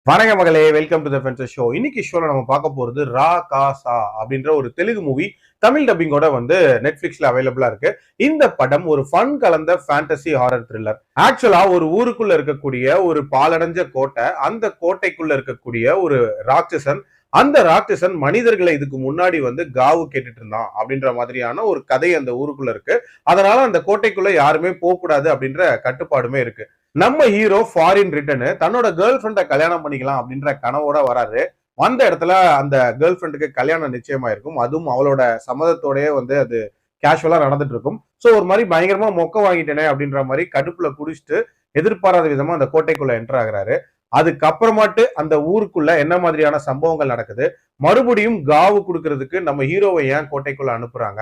வணக்க மகளே, welcome to the ஃபென்சர் show. இன்னைக்கு ஷோல நம்ம பார்க்க போறது ரா காசா அப்படின்ற ஒரு தெலுங்கு மூவி தமிழ் டப்பிங்கோட நெட்ஃபிளிக்ஸ்ல அவைலபிளா இருக்கு. இந்த படம் ஒரு ஃபன் கலந்த ஃபேண்டசி ஹாரர் த்ரில்லர். ஆக்சுவலா ஒரு ஊருக்குள்ள இருக்கக்கூடிய ஒரு பாலடைஞ்ச கோட்டை, அந்த கோட்டைக்குள்ள இருக்கக்கூடிய ஒரு ராட்சசன், அந்த ராட்சசன் மனிதர்களை இதுக்கு முன்னாடி காவு கேட்டுட்டு இருந்தான் அப்படின்ற மாதிரியான ஒரு கதை அந்த ஊருக்குள்ள இருக்கு. அதனால அந்த கோட்டைக்குள்ள யாருமே போக கூடாது அப்படின்ற கட்டுப்பாடுமே இருக்கு. நம்ம ஹீரோ ஃபாரின் ரிட்டர்னு தன்னோட கேர்ள் ஃப்ரெண்டை கல்யாணம் பண்ணிக்கலாம் அப்படின்ற கனவோட வராரு. வந்த இடத்துல அந்த கேர்ள் ஃப்ரெண்டுக்கு கல்யாணம் நிச்சயமா இருக்கும். அதுவும் அவளோட சம்மதத்தோடயே அது கேஷுவலா நடந்துட்டு இருக்கும். சோ ஒரு மாதிரி பயங்கரமா மொக்க வாங்கிட்டேனே அப்படின்ற மாதிரி கடுப்புல குடிச்சிட்டு எதிர்பாராத விதமா அந்த கோட்டைக்குள்ள என்டர் ஆகுறாரு. அதுக்கப்புறமாட்டு அந்த ஊருக்குள்ள என்ன மாதிரியான சம்பவங்கள் நடக்குது, மறுபடியும் காவு கொடுக்கறதுக்கு நம்ம ஹீரோவை ஏன் கோட்டைக்குள்ள அனுப்புறாங்க,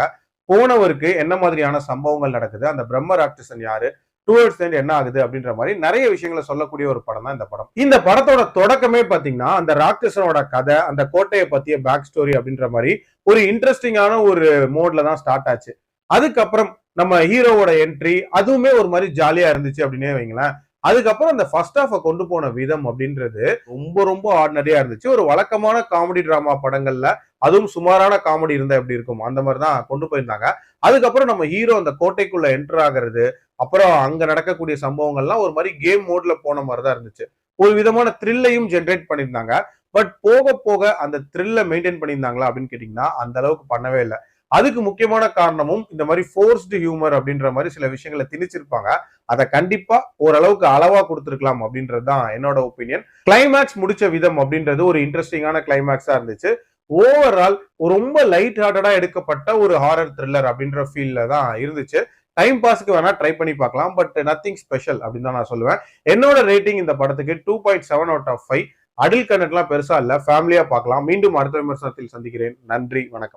போனவருக்கு என்ன மாதிரியான சம்பவங்கள் நடக்குது, அந்த பிரம்ம ராட்சசன் யாரு, டுவர்ட்ஸ் எண்ட் என்ன ஆகுது அப்படின்ற மாதிரி நிறைய விஷயங்களை சொல்லக்கூடிய ஒரு படம் தான் இந்த படம். இந்த படத்தோட தொடக்கமே பாத்தீங்கன்னா அந்த ராட்சசனோட கதை, அந்த கோட்டையை பத்திய பேக் ஸ்டோரி அப்படின்ற மாதிரி ஒரு இன்ட்ரெஸ்டிங்கான ஒரு மோட்ல தான் ஸ்டார்ட் ஆச்சு. அதுக்கப்புறம் நம்ம ஹீரோவோட என்ட்ரி அதுவுமே ஒரு மாதிரி ஜாலியா இருந்துச்சு அப்படின்னே வைங்களேன். அதுக்கப்புறம் அந்த ஃபர்ஸ்ட் ஹாஃப கொண்டு போன விதம் அப்படின்றது ரொம்ப ரொம்ப ஆர்டினரியா இருந்துச்சு. ஒரு வழக்கமான காமெடி டிராமா படங்கள்ல அதுவும் சுமாரான காமெடி இருந்தா எப்படி இருக்கும், அந்த மாதிரி தான் கொண்டு போயிருந்தாங்க. அதுக்கப்புறம் நம்ம ஹீரோ அந்த கோட்டைக்குள்ள என்டர் ஆகிறது, அப்புறம் அங்க நடக்கக்கூடிய சம்பவங்கள்லாம் ஒரு மாதிரி கேம் மோட்ல போன மாதிரி தான் இருந்துச்சு. ஒரு விதமான த்ரில்லையும் ஜென்ரேட் பண்ணியிருந்தாங்க. பட் போக போக அந்த த்ரில்லை மெயின்டைன் பண்ணியிருந்தாங்களா அப்படின்னு கேட்டீங்கன்னா அந்த அளவுக்கு பண்ணவே இல்லை. அதுக்கு முக்கியமான காரணமும் இந்த மாதிரி ஃபோர்ஸ்டு ஹியூமர் அப்படின்ற மாதிரி சில விஷயங்களை திணிச்சிருப்பாங்க. அதை கண்டிப்பா ஓரளவுக்கு அளவா கொடுத்துருக்கலாம் அப்படின்றது தான் என்னோட ஒப்பீனியன். கிளைமேக்ஸ் முடிச்ச விதம் அப்படின்றது ஒரு இன்ட்ரெஸ்டிங்கான கிளைமேக்ஸா இருந்துச்சு. ஓவரால் ரொம்ப லைட் ஹார்ட்டடா எடுக்கப்பட்ட ஒரு ஹாரர் த்ரில்லர் அப்படின்ற ஃபீல்ல தான் இருந்துச்சு. டைம் பாஸ்க்கு வேணா ட்ரை பண்ணி பார்க்கலாம். பட் நத்திங் ஸ்பெஷல் அப்படின்னு தான் நான் சொல்லுவேன். என்னோட ரேட்டிங் இந்த படத்துக்கு 2.7 அவுட் ஆஃப் 5. அடல்ட் கண்டென்ட்லாம் பெருசா இல்ல, ஃபேமிலியா பார்க்கலாம். மீண்டும் அடுத்த விமர்சனத்தில் சந்திக்கிறேன். நன்றி, வணக்கம்.